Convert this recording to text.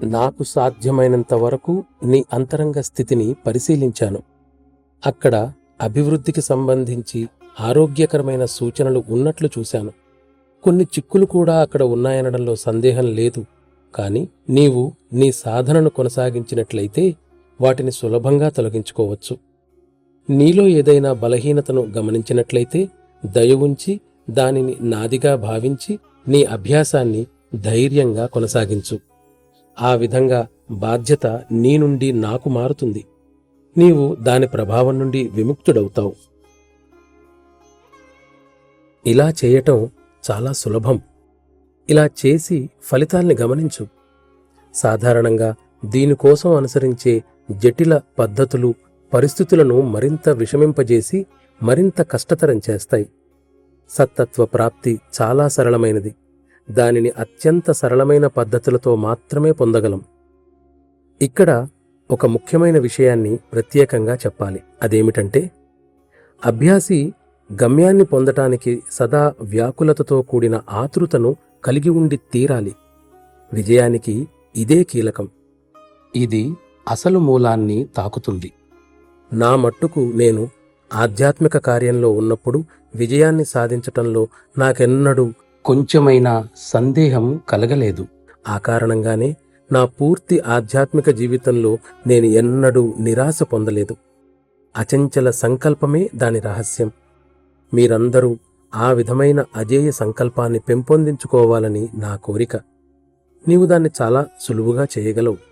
నాకు సాధ్యమైనంత వరకు నీ అంతరంగ స్థితిని పరిశీలించాను. అక్కడ అభివృద్ధికి సంబంధించి ఆరోగ్యకరమైన సూచనలు ఉన్నట్లు చూశాను. కొన్ని చిక్కులు కూడా అక్కడ ఉన్నాయనడంలో సందేహం లేదు. కాని నీవు నీ సాధనను కొనసాగించినట్లయితే వాటిని సులభంగా తొలగించుకోవచ్చు. నీలో ఏదైనా బలహీనతను గమనించినట్లయితే దయ ఉంచి దానిని నాదిగా భావించి నీ అభ్యాసాన్ని ధైర్యంగా కొనసాగించు. ఆ విధంగా బాధ్యత నీ నుండి నాకు మారుతుంది. నీవు దాని ప్రభావం నుండి విముక్తుడవుతావు. ఇలా చేయటం చాలా సులభం. ఇలా చేసి ఫలితాల్ని గమనించు. సాధారణంగా దీనికోసం అనుసరించే జటిల పద్ధతులు పరిస్థితులను మరింత విషమింపజేసి మరింత కష్టతరం చేస్తాయి. సత్తత్వ ప్రాప్తి చాలా సరళమైనది. దానిని అత్యంత సరళమైన పద్ధతులతో మాత్రమే పొందగలం. ఇక్కడ ఒక ముఖ్యమైన విషయాన్ని ప్రత్యేకంగా చెప్పాలి. అదేమిటంటే, అభ్యాసి గమ్యాన్ని పొందటానికి సదా వ్యాకులతతో కూడిన ఆతృతను కలిగి ఉండి తీరాలి. విజయానికి ఇదే కీలకం. ఇది అసలు మూలాన్ని తాకుతుంది. నా మట్టుకు నేను ఆధ్యాత్మిక కార్యంలో ఉన్నప్పుడు విజయాన్ని సాధించటంలో నాకెన్నడూ కొంచెమైనా సందేహం కలగలేదు. ఆ కారణంగానే నా పూర్తి ఆధ్యాత్మిక జీవితంలో నేను ఎన్నడూ నిరాశ పొందలేదు. అచంచల సంకల్పమే దాని రహస్యం. మీరందరూ ఆ విధమైన అజేయ సంకల్పాన్ని పెంపొందించుకోవాలని నా కోరిక. నీవు దాన్ని చాలా సులువుగా చేయగలవు.